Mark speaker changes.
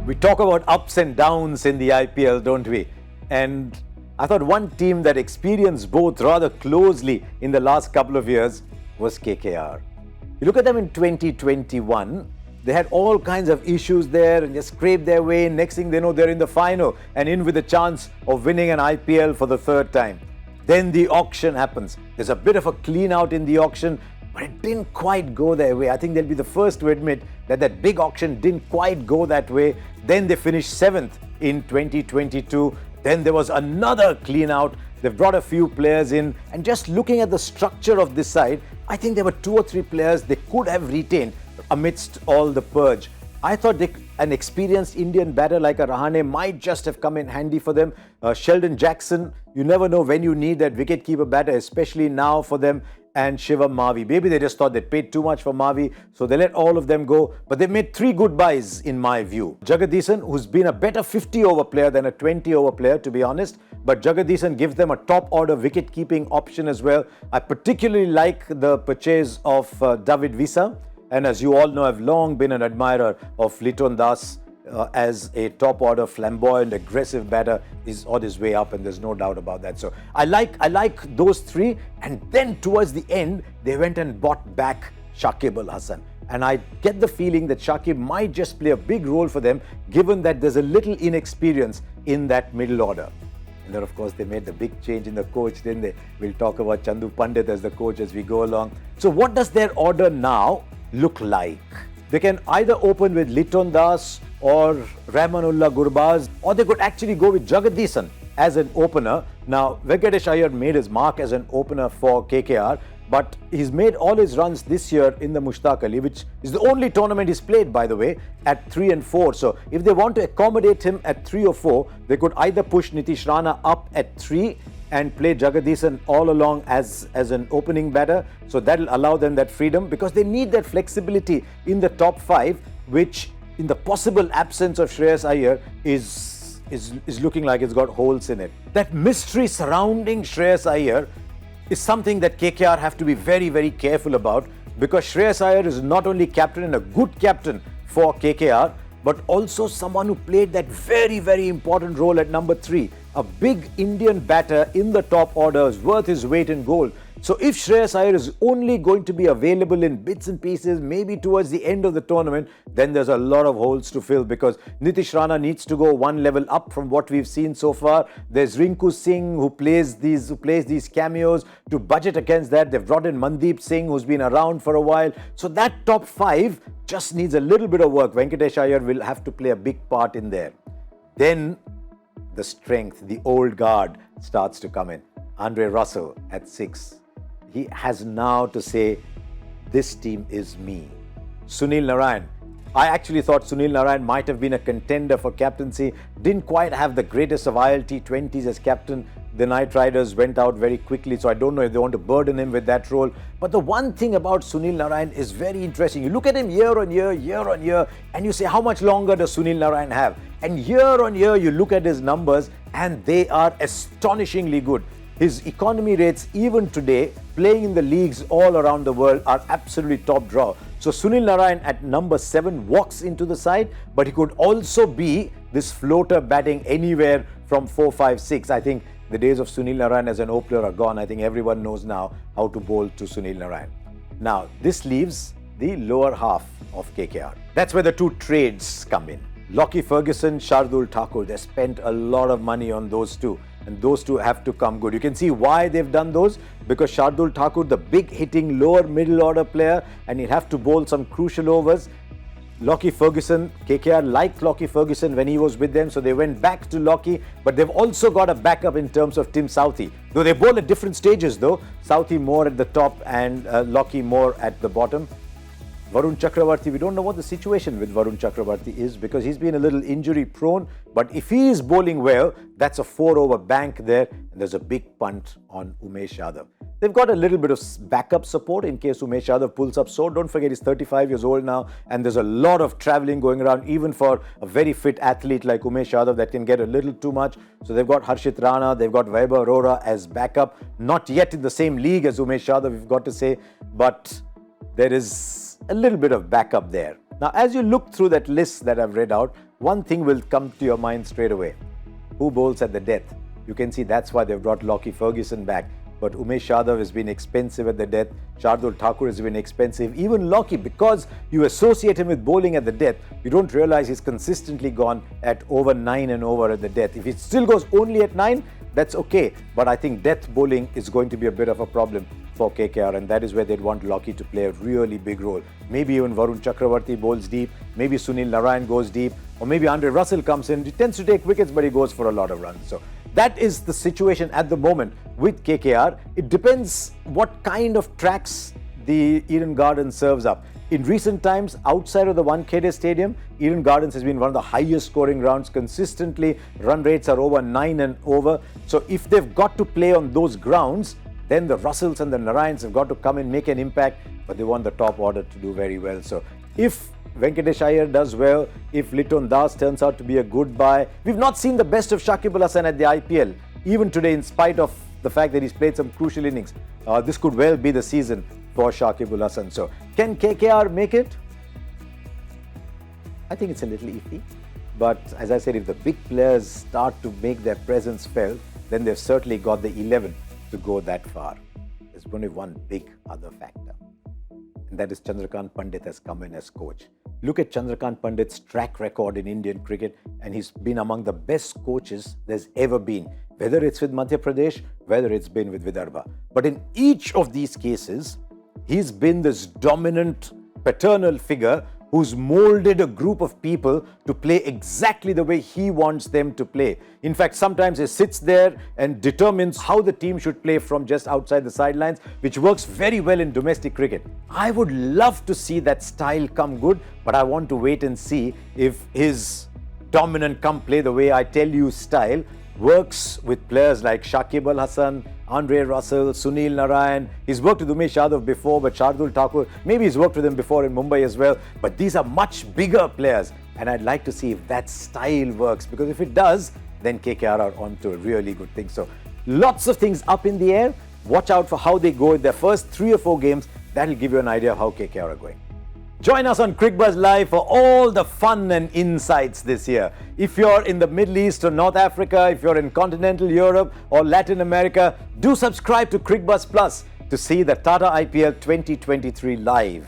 Speaker 1: We talk about ups and downs in the IPL, don't we? And I thought one team that experienced both rather closely in the last couple of years was KKR. You look at them in 2021, they had all kinds of issues there and just scraped their way in. Next thing they know, they're in the final and in with a chance of winning an IPL for the third time. Then the auction happens. There's a bit of a clean out in the auction, but it didn't quite go their way. I think they'll be the first to admit that that big auction didn't quite go that way. Then they finished 7th in 2022. Then there was another clean out. They've brought a few players in. And just looking at the structure of this side, I think there were 2 or 3 players they could have retained amidst all the purge. I thought an experienced Indian batter like a Rahane might just have come in handy for them. Sheldon Jackson, you never know when you need that wicket-keeper batter, especially now for them. And Shivam Mavi. Maybe they just thought they paid too much for Mavi, so they let all of them go. But they made 3 good buys, in my view. Jagadisan, who's been a better 50-over player than a 20-over player, to be honest. But Jagadisan gives them a top-order wicket-keeping option as well. I particularly like the purchase of David Villa. And as you all know, I've long been an admirer of Liton Das as a top-order, flamboyant, aggressive batter. Is on his way up, and there's no doubt about that. So I like those 3. And then towards the end, they went and bought back Shakib Al Hasan. And I get the feeling that Shakib might just play a big role for them, given that there's a little inexperience in that middle order. And then, of course, they made the big change in the coach, didn't they? We'll talk about Chandrakant Pandit as the coach as we go along. So what does their order now look like? They can either open with Liton Das or Rahmanullah Gurbaz, or they could actually go with Jagadisan as an opener. Now, Venkatesh Iyer made his mark as an opener for KKR, but he's made all his runs this year in the Mushtaq Ali, which is the only tournament he's played, by the way, at 3 and 4. So if they want to accommodate him at 3 or 4, they could either push Nitish Rana up at 3 and play Jagadisan all along as an opening batter. So that'll allow them that freedom, because they need that flexibility in the top 5, which in the possible absence of Shreyas Iyer is looking like it's got holes in it. That mystery surrounding Shreyas Iyer is something that KKR have to be very, very careful about, because Shreyas Iyer is not only captain and a good captain for KKR, but also someone who played that very, very important role at number 3. A big Indian batter in the top orders, worth his weight in gold. So if Shreyas Iyer is only going to be available in bits and pieces, maybe towards the end of the tournament, then there's a lot of holes to fill, because Nitish Rana needs to go one level up from what we've seen so far. There's Rinku Singh who plays these cameos. To budget against that, they've brought in Mandeep Singh, who's been around for a while. So that top 5 just needs a little bit of work. Venkatesh Iyer will have to play a big part in there. Then the strength, the old guard starts to come in. Andre Russell at 6. He has now to say, this team is me. Sunil Narine. I actually thought Sunil Narine might have been a contender for captaincy. Didn't quite have the greatest of ILT20s as captain. The Knight Riders went out very quickly, so I don't know if they want to burden him with that role. But the one thing about Sunil Narine is very interesting. You look at him year on year, and you say, how much longer does Sunil Narine have? And year on year, you look at his numbers, and they are astonishingly good. His economy rates, even today, playing in the leagues all around the world, are absolutely top draw. So Sunil Narine at number 7 walks into the side, but he could also be this floater batting anywhere from 4, 5, 6. I think the days of Sunil Narine as an opener are gone. I think everyone knows now how to bowl to Sunil Narine. Now, this leaves the lower half of KKR. That's where the 2 trades come in. Lockie Ferguson, Shardul Thakur. They spent a lot of money on those 2. And those 2 have to come good. You can see why they've done those, because Shardul Thakur, the big hitting lower middle order player, and he'd have to bowl some crucial overs. Lockie Ferguson, KKR liked Lockie Ferguson when he was with them, so they went back to Lockie, but they've also got a backup in terms of Tim Southee. Though they bowl at different stages though, Southee more at the top and Lockie more at the bottom. Varun Chakravarti, we don't know what the situation with Varun Chakravarti is, because he's been a little injury prone. But if he is bowling well, that's a 4-over bank there. And there's a big punt on Umesh Yadav. They've got a little bit of backup support in case Umesh Yadav pulls up sore. Don't forget, he's 35 years old now. And there's a lot of traveling going around, even for a very fit athlete like Umesh Yadav, that can get a little too much. So they've got Harshit Rana, they've got Vaibhav Arora as backup. Not yet in the same league as Umesh Yadav, we've got to say. But there is a little bit of backup there. Now, as you look through that list that I've read out, one thing will come to your mind straight away. Who bowls at the death? You can see that's why they've brought Lockie Ferguson back. But Umesh Yadav has been expensive at the death. Shardul Thakur has been expensive. Even Lockie, because you associate him with bowling at the death, you don't realize he's consistently gone at over 9 and over at the death. If he still goes only at 9, that's okay. But I think death bowling is going to be a bit of a problem for KKR, and that is where they'd want Lockie to play a really big role. Maybe even Varun Chakravarti bowls deep, maybe Sunil Narayan goes deep, or maybe Andre Russell comes in. He tends to take wickets, but he goes for a lot of runs. So that is the situation at the moment with KKR. It depends what kind of tracks the Eden Gardens serves up. In recent times, outside of the Wankhede Stadium, Eden Gardens has been one of the highest scoring grounds consistently. Run rates are over 9 and over. So if they've got to play on those grounds, then the Russells and the Narayans have got to come and make an impact, but they want the top order to do very well. So if Venkatesh Iyer does well, if Liton Das turns out to be a good buy. We've not seen the best of Shakib Al Hasan at the IPL, even today, in spite of the fact that he's played some crucial innings. This could well be the season for Shakib Al Hasan. So, can KKR make it? I think it's a little iffy. But as I said, if the big players start to make their presence felt, then they've certainly got the 11 to go that far. There's only one big other factor, and that is Chandrakant Pandit has come in as coach. Look at Chandrakant Pandit's track record in Indian cricket, and he's been among the best coaches there's ever been, whether it's with Madhya Pradesh, whether it's been with Vidarbha. But in each of these cases, he's been this dominant paternal figure who's molded a group of people to play exactly the way he wants them to play. In fact, sometimes he sits there and determines how the team should play from just outside the sidelines, which works very well in domestic cricket. I would love to see that style come good, but I want to wait and see if his dominant come play the way I tell you style works with players like Shakib Al Hasan, Andre Russell, Sunil Narayan. He's worked with Umesh Yadav before, but Shardul Thakur, maybe he's worked with him before in Mumbai as well. But these are much bigger players, and I'd like to see if that style works, because if it does, then KKR are on to a really good thing. So lots of things up in the air. Watch out for how they go in their first 3 or 4 games. That'll give you an idea of how KKR are going. Join us on Cricbuzz Live for all the fun and insights this year. If you're in the Middle East or North Africa, if you're in continental Europe or Latin America, do subscribe to Cricbuzz Plus to see the Tata IPL 2023 live.